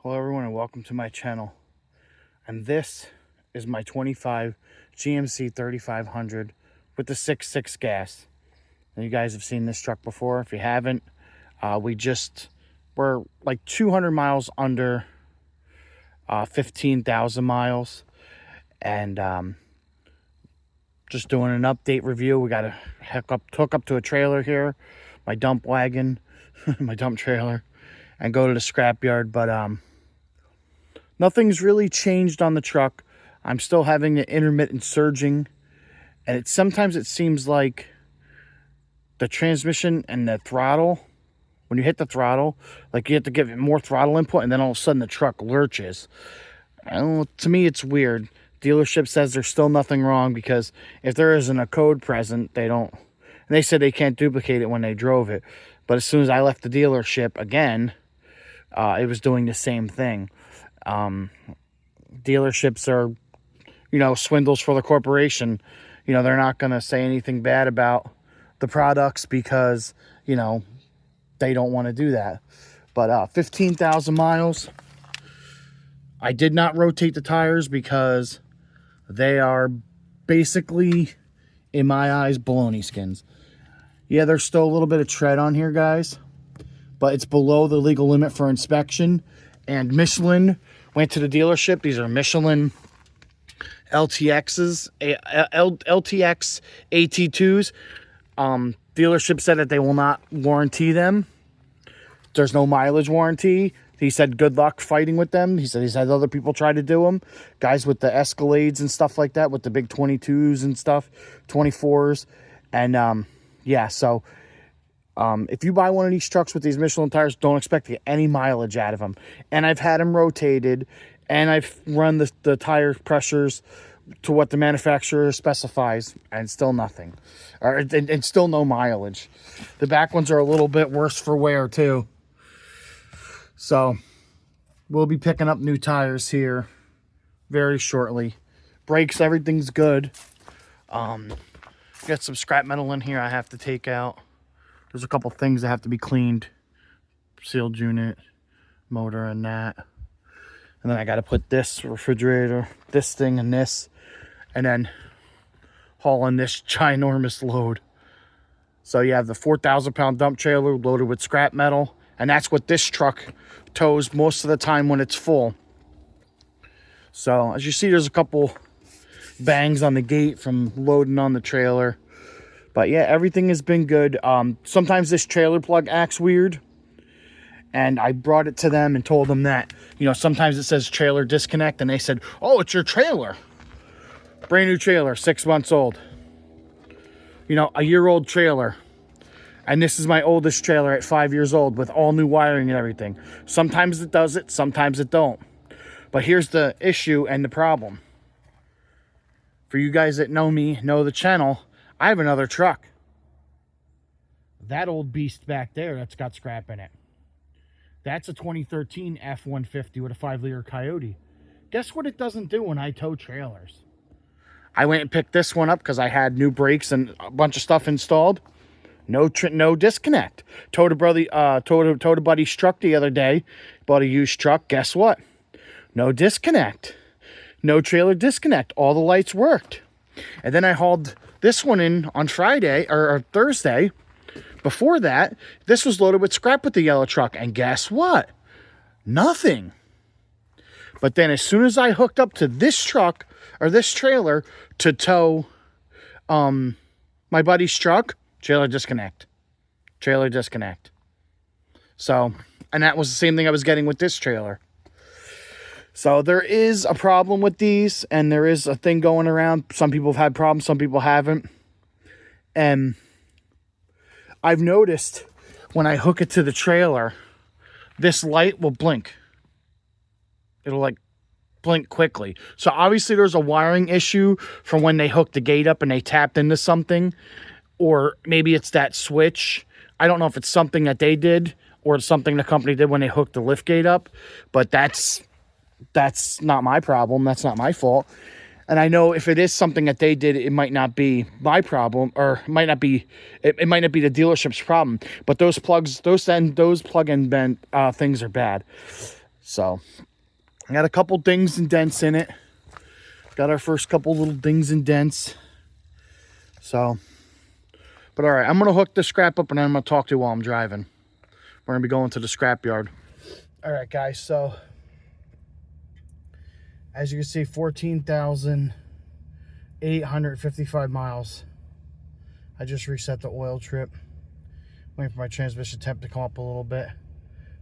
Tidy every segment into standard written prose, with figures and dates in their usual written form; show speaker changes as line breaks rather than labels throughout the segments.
Hello everyone and welcome to my channel. And this is my 25 GMC 3500 with the 6.6 gas. And you guys have seen this truck before. If you haven't, we're like 200 miles under 15,000 miles. And just doing an update review. We got to hook up to a trailer here, my dump wagon, my dump trailer, and go to the scrapyard. But nothing's really changed on the truck. I'm still having the intermittent surging, and sometimes it seems like the transmission and the throttle, when you hit the throttle, like you have to give it more throttle input, and then all of a sudden the truck lurches. To me, it's weird. Dealership says there's still nothing wrong because if there isn't a code present, they don't. And they said they can't duplicate it when they drove it. But as soon as I left the dealership again, it was doing the same thing. Dealerships are, swindles for the corporation. They're not going to say anything bad about the products because, they don't want to do that. But 15,000 miles. I did not rotate the tires because they are basically, in my eyes, baloney skins. Yeah, there's still a little bit of tread on here, guys, but it's below the legal limit for inspection. And Michelin went to the dealership. These are Michelin LTXs, LTX AT2s. Dealership said that they will not warranty them. There's no mileage warranty. He said good luck fighting with them. He said he's had other people try to do them. Guys with the Escalades and stuff like that, with the big 22s and stuff, 24s. And so if you buy one of these trucks with these Michelin tires, don't expect to get any mileage out of them. And I've had them rotated, and I've run the tire pressures to what the manufacturer specifies, and still nothing. And still no mileage. The back ones are a little bit worse for wear, too. So we'll be picking up new tires here very shortly. Brakes, everything's good. Got some scrap metal in here I have to take out. There's a couple things that have to be cleaned. Sealed unit, motor, and that. And then I got to put this refrigerator, this thing, and this. And then haul on this ginormous load. So you have the 4,000-pound dump trailer loaded with scrap metal. And that's what this truck tows most of the time when it's full. So as you see, there's a couple bangs on the gate from loading on the trailer. But yeah, everything has been good. Sometimes this trailer plug acts weird. And I brought it to them and told them that, sometimes it says trailer disconnect. And they said, oh, it's your trailer. Brand new trailer, 6 months old. A year-old trailer. And this is my oldest trailer at 5 years old with all new wiring and everything. Sometimes it does it, sometimes it don't. But here's the issue and the problem. For you guys that know me, know the channel, I have another truck. That old beast back there that's got scrap in it. That's a 2013 F-150 with a 5-liter Coyote. Guess what it doesn't do when I tow trailers? I went and picked this one up because I had new brakes and a bunch of stuff installed. No disconnect. Towed a buddy's truck the other day. Bought a used truck. Guess what? No disconnect. No trailer disconnect. All the lights worked. And then I hauled this one in on Friday or Thursday. Before that, this was loaded with scrap with the yellow truck. And guess what? Nothing. But then as soon as I hooked up to this truck or this trailer to tow my buddy's truck, trailer disconnect. So, and that was the same thing I was getting with this trailer. So there is a problem with these, and there is a thing going around. Some people have had problems, some people haven't. And I've noticed when I hook it to the trailer, this light will blink. It'll blink quickly. So obviously there's a wiring issue from when they hooked the gate up and they tapped into something. Or maybe it's that switch. I don't know if it's something that they did or it's something the company did when they hooked the lift gate up. But that's not my problem. That's not my fault. And I know if it is something that they did, it might not be my problem, or it might not be the dealership's problem. But those plug-in things are bad. So I got a couple dings and dents in it. Got our first couple little dings and dents. So, but all right, I'm gonna hook the scrap up and I'm gonna talk to you while I'm driving. We're gonna be going to the scrapyard. All right, guys, so as you can see, 14,855 miles. I just reset the oil trip. Waiting for my transmission temp to come up a little bit.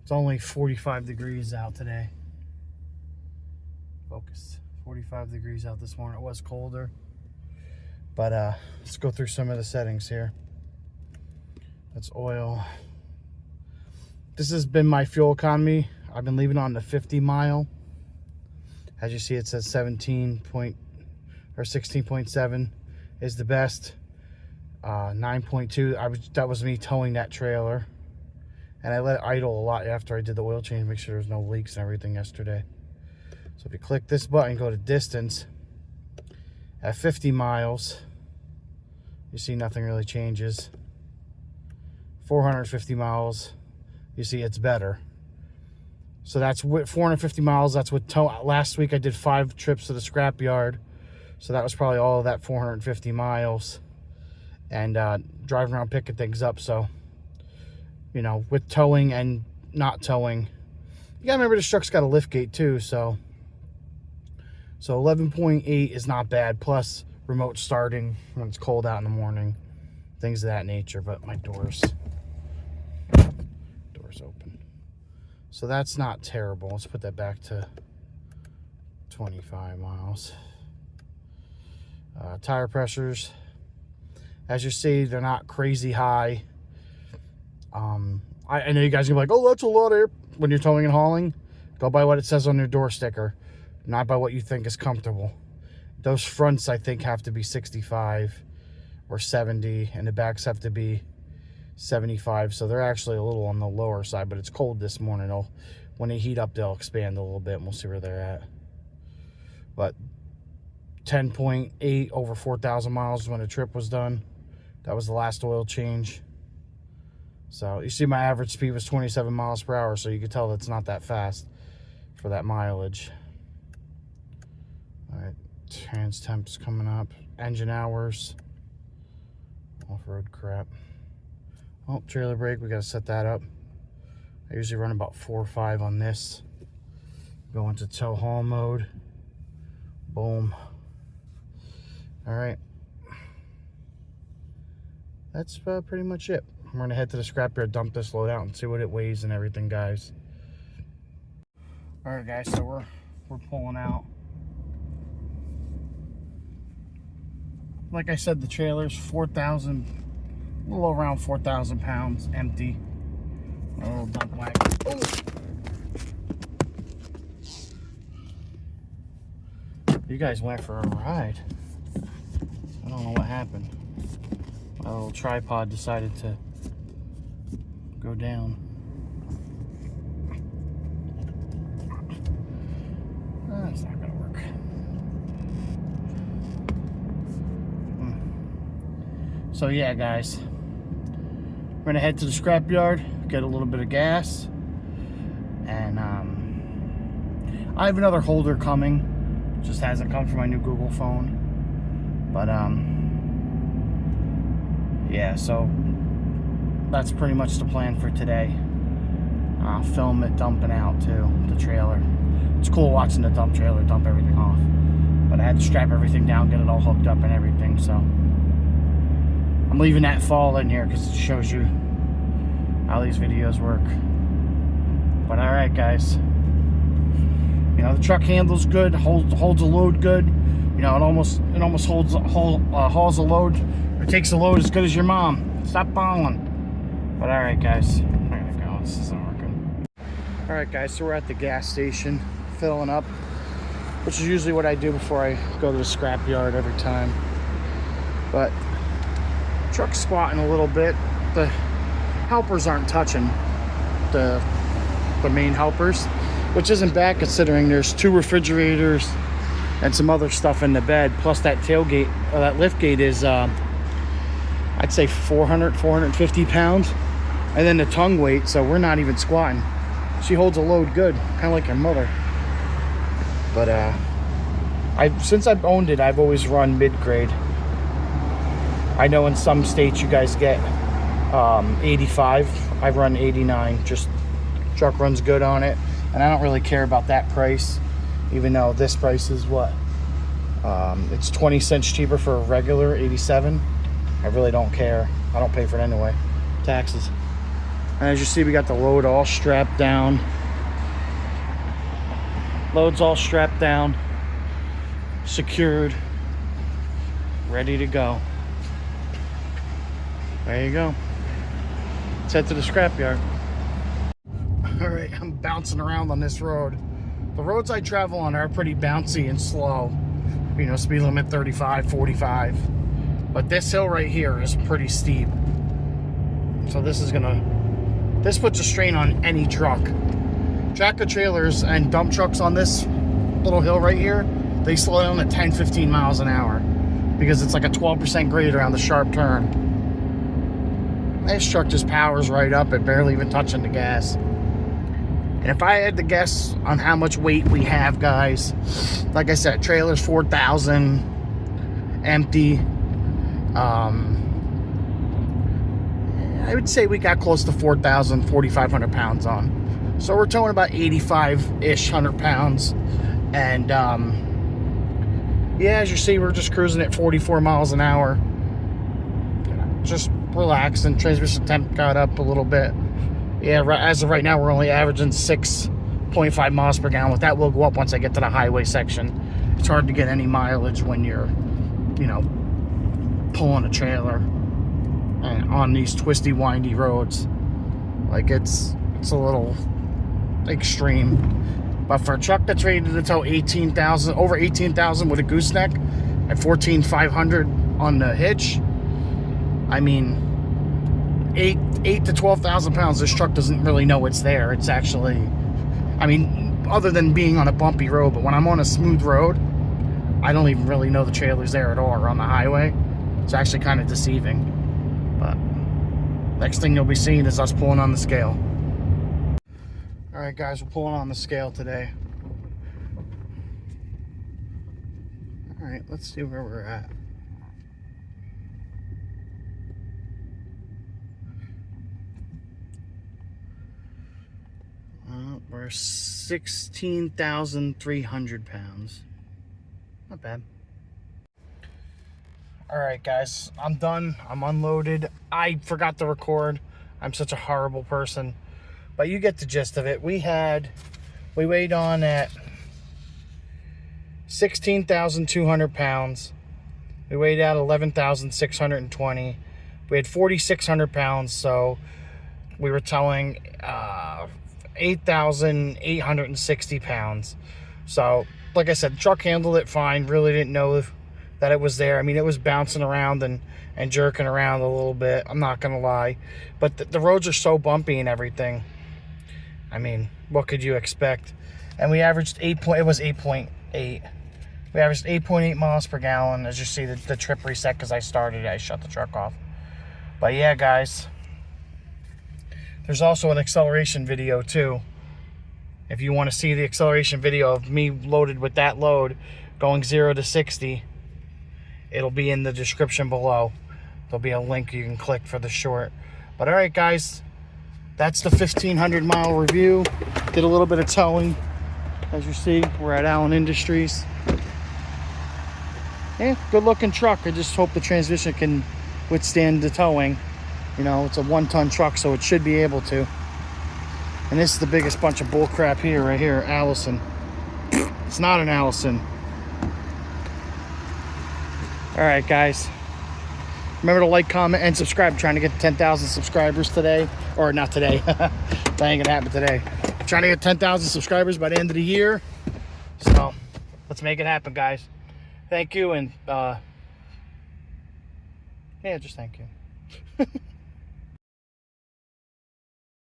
It's only 45 degrees out today. Focus. 45 degrees out this morning. It was colder. But let's go through some of the settings here. That's oil. This has been my fuel economy. I've been leaving on the 50 mile. As you see, it says 16.7 is the best. 9.2. That was me towing that trailer, and I let it idle a lot after I did the oil change, make sure there's no leaks and everything yesterday. So if you click this button, go to distance. At 50 miles, you see nothing really changes. 450 miles, you see it's better. So that's with 450 miles. That's with tow. Last week I did 5 trips to the scrapyard, so that was probably all of that 450 miles. And driving around picking things up. So, you know, with towing and not towing, you gotta remember this truck's got a lift gate too. So 11.8 is not bad. Plus remote starting when it's cold out in the morning, things of that nature. But my door's open, so that's not terrible. Let's put that back to 25 miles. Tire pressures, as you see, they're not crazy high. I know you guys are gonna be like, oh, that's a lot of air. When you're towing and hauling, go by what it says on your door sticker, not by what you think is comfortable. Those fronts, I think, have to be 65 or 70, and the backs have to be 75. So they're actually a little on the lower side, but it's cold this morning. When they heat up, they'll expand a little bit, and we'll see where they're at. But 10.8 over 4,000 miles when the trip was done. That was the last oil change. So you see my average speed was 27 miles per hour, so you can tell that's not that fast for that mileage. All right, trans temps coming up. Engine hours. Off-road crap. Oh, trailer brake, we gotta set that up. I usually run about 4 or 5 on this. Go into tow haul mode. Boom. All right. That's pretty much it. I'm gonna head to the scrapyard, dump this load out, and see what it weighs and everything, guys. All right, guys. So we're pulling out. Like I said, the trailer's 4,000, a little around 4,000 pounds, empty. A little dump wagon. Oh. You guys went for a ride. I don't know what happened. My little tripod decided to go down. That's not gonna work. So yeah, guys, we're gonna head to the scrapyard, get a little bit of gas, and I have another holder coming. Just hasn't come for my new Google phone. But yeah, so that's pretty much the plan for today. I'll film it dumping out too, the trailer. It's cool watching the dump trailer dump everything off. But I had to strap everything down, get it all hooked up and everything, so I'm leaving that fall in here because it shows you how these videos work. But all right, guys. You know, the truck handles good, holds a load good. You know, it almost hauls a load, or takes a load as good as your mom. Stop balling. But all right, guys, I'm gonna go. This isn't working. All right, guys, so we're at the gas station, filling up, which is usually what I do before I go to the scrapyard every time. But truck's squatting a little bit. The helpers aren't touching the main helpers, which isn't bad considering there's 2 refrigerators and some other stuff in the bed, plus that tailgate, or that lift gate is I'd say 450 pounds, and then the tongue weight, so we're not even squatting. She holds a load good, kind of like your mother. But since I've owned it, I've always run mid-grade. I know in some states you guys get 85. I run 89. Just truck runs good on it, and I don't really care about that price, even though this price is what, it's 20 cents cheaper for a regular 87. I really don't care. I don't pay for it anyway. Taxes. And as you see, we got the load all strapped down. Load's all strapped down, secured, ready to go. There you go. Let's head to the scrapyard. All right, I'm bouncing around on this road. The roads I travel on are pretty bouncy and slow. You know, speed limit 35, 45. But this hill right here is pretty steep. So this puts a strain on any truck. Tractor trailers and dump trucks on this little hill right here, they slow down at 10, 15 miles an hour because it's like a 12% grade around the sharp turn. This truck just powers right up it, barely even touching the gas. And if I had to guess on how much weight we have, guys, like I said, trailer's 4,000 empty. I would say we got close to 4,000, 4,500 pounds on. So we're towing about 85-ish 100 pounds. And yeah, as you see, we're just cruising at 44 miles an hour. Just relaxing. Transmission temp got up a little bit. Yeah, as of right now, we're only averaging 6.5 miles per gallon. But that will go up once I get to the highway section. It's hard to get any mileage when you're, you know, pulling a trailer and on these twisty, windy roads. Like, it's a little extreme. But for a truck that's rated to tow 18,000, over 18,000 with a gooseneck at 14,500 on the hitch, I mean, 8 to 12,000 pounds, this truck doesn't really know it's there. It's actually, I mean, other than being on a bumpy road, but when I'm on a smooth road, I don't even really know the trailer's there at all, or on the highway. It's actually kind of deceiving. But next thing you'll be seeing is us pulling on the scale. All right, guys, we're pulling on the scale today. All right, let's see where we're at. We're 16,300 pounds. Not bad. All right, guys, I'm done. I'm unloaded. I forgot to record. I'm such a horrible person. But you get the gist of it. We weighed on at 16,200 pounds. We weighed out 11,620. We had 4,600 pounds, so we were towing 8,860 pounds. So, like I said, the truck handled it fine. Really didn't know that it was there. I mean, it was bouncing around and jerking around a little bit. I'm not gonna lie, but the roads are so bumpy and everything. I mean, what could you expect? And we averaged 8.8. We averaged 8.8 miles per gallon. As you see, the trip reset because I shut the truck off. But yeah, guys, there's also an acceleration video too. If you want to see the acceleration video of me loaded with that load going 0 to 60, it'll be in the description below. There'll be a link you can click for the short. But all right, guys, that's the 1,500 mile review. Did a little bit of towing. As you see, we're at Allen Industries. Yeah, good looking truck. I just hope the transmission can withstand the towing. You know, it's a 1-ton truck, so it should be able to. And this is the biggest bunch of bull crap here, right here, Allison. It's not an Allison. All right, guys. Remember to like, comment, and subscribe. I'm trying to get to 10,000 subscribers today. Or not today. That ain't gonna happen today. I'm trying to get 10,000 subscribers by the end of the year. So, let's make it happen, guys. Thank you, and yeah, just thank you.